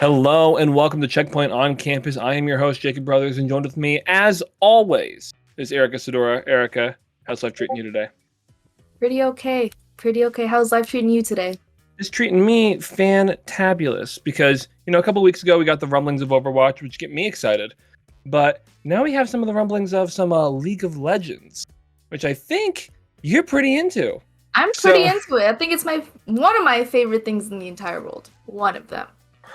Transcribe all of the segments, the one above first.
Hello and welcome to Checkpoint on Campus. I am your host, Jacob Brothers, and joined with me, as always, is Erica Sedora. Erica, how's life treating you today? Pretty okay. Pretty okay. How's life treating you today? It's treating me fantabulous because, a couple weeks ago we got the rumblings of Overwatch, which get me excited. But now we have some of the rumblings of some League of Legends, which I think you're pretty into. I'm pretty into it. I think it's one of my favorite things in the entire world. One of them.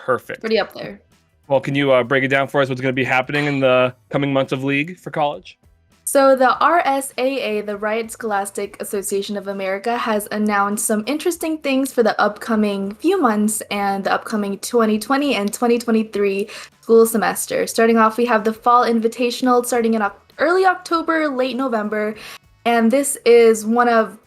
Perfect. Pretty up there. Well, can you break it down for us? What's going to be happening in the coming months of League for college? So the RSAA, the Riot Scholastic Association of America, has announced some interesting things for the upcoming few months and the upcoming 2020 and 2023 school semester. Starting off, we have the Fall Invitational starting in early October, late November, and this is one of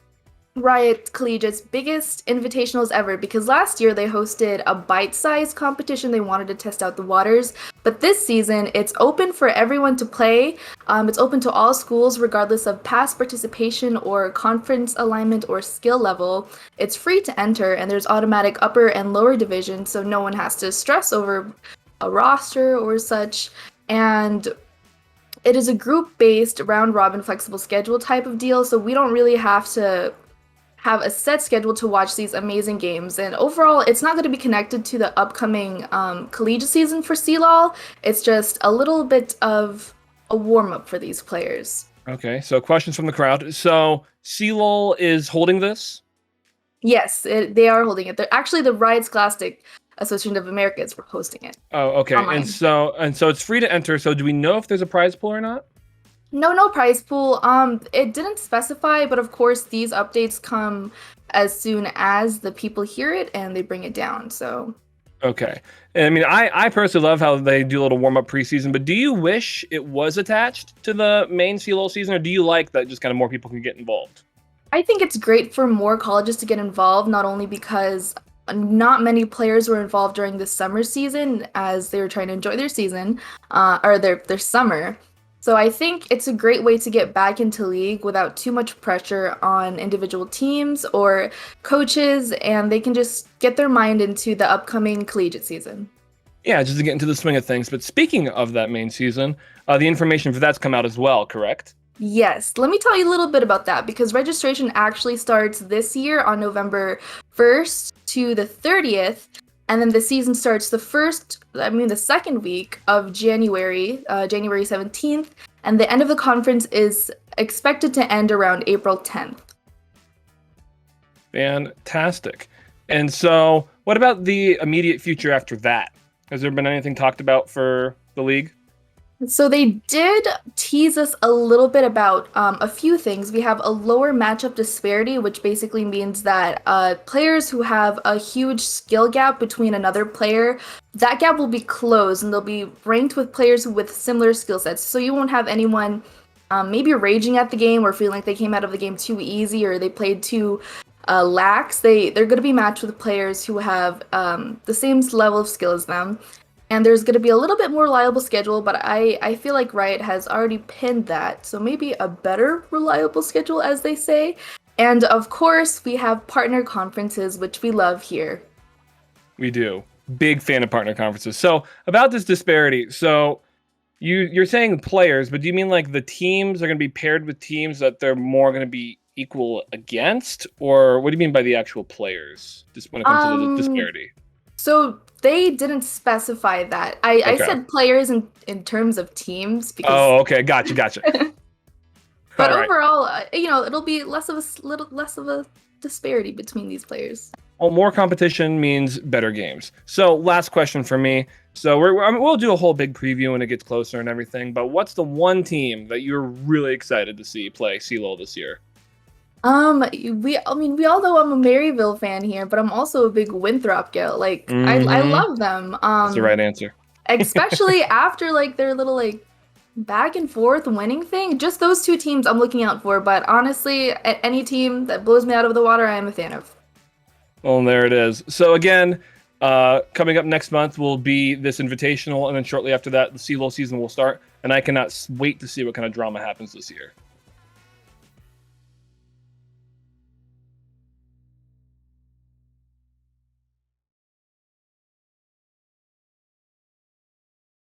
Riot Collegiate's biggest invitationals ever because last year they hosted a bite-sized competition. They wanted to test out the waters, but this season it's open for everyone to play. It's open to all schools regardless of past participation or conference alignment or skill level. It's free to enter and there's automatic upper and lower division, so no one has to stress over a roster or such. And it is a group-based round-robin flexible schedule type of deal, so we don't really have to have a set schedule to watch these amazing games. And overall, it's not going to be connected to the upcoming collegiate season for CLoL. It's just a little bit of a warm-up for these players. Okay, so questions from the crowd. So CLoL is holding this? Yes, they are holding it. They're actually the Riot Scholastic Association of America is hosting it. Oh, okay. Online. And so it's free to enter. So do we know if there's a prize pool or not? No prize pool. It didn't specify, but of course these updates come as soon as the people hear it and they bring it down. So okay. And I mean, I personally love how they do a little warm up preseason, but do you wish it was attached to the main CLoL season, or do you like that just kind of more people can get involved? I think it's great for more colleges to get involved, not only because not many players were involved during the summer season as they were trying to enjoy their season, or their summer. So I think it's a great way to get back into League without too much pressure on individual teams or coaches, and they can just get their mind into the upcoming collegiate season. Yeah, just to get into the swing of things. But speaking of that main season, the information for that's come out as well, correct? Yes, let me tell you a little bit about that because registration actually starts this year on November 1st to the 30th. And then the season starts the second week of January 17th, and the end of the conference is expected to end around April 10th. Fantastic. And so what about the immediate future after that? Has there been anything talked about for the league? So they did tease us a little bit about a few things. We have a lower matchup disparity, which basically means that players who have a huge skill gap between another player, that gap will be closed and they'll be ranked with players with similar skill sets. So you won't have anyone maybe raging at the game or feeling like they came out of the game too easy or they played too lax. They're going to be matched with players who have the same level of skill as them. And there's going to be a little bit more reliable schedule, but I feel like Riot has already pinned that. So maybe a better reliable schedule, as they say. And of course, we have partner conferences, which we love here. We do. Big fan of partner conferences. So about this disparity, so you're saying players, but do you mean like the teams are going to be paired with teams that they're more going to be equal against? Or what do you mean by the actual players, just when it comes to the disparity? So they didn't specify that. I said players in terms of teams. Because... Oh, okay. Gotcha. But overall, it'll be less of a disparity between these players. Well, more competition means better games. So last question for me. So we'll do a whole big preview when it gets closer and everything. But what's the one team that you're really excited to see play CLoL this year? We all know I'm a Maryville fan here, but I'm also a big Winthrop gal. Like, I love them. That's the right answer. Especially after like their little like back and forth winning thing. Just those two teams I'm looking out for. But honestly, any team that blows me out of the water, I am a fan of. Well, there it is. So again, coming up next month will be this invitational, and then shortly after that, the CLoL season will start. And I cannot wait to see what kind of drama happens this year.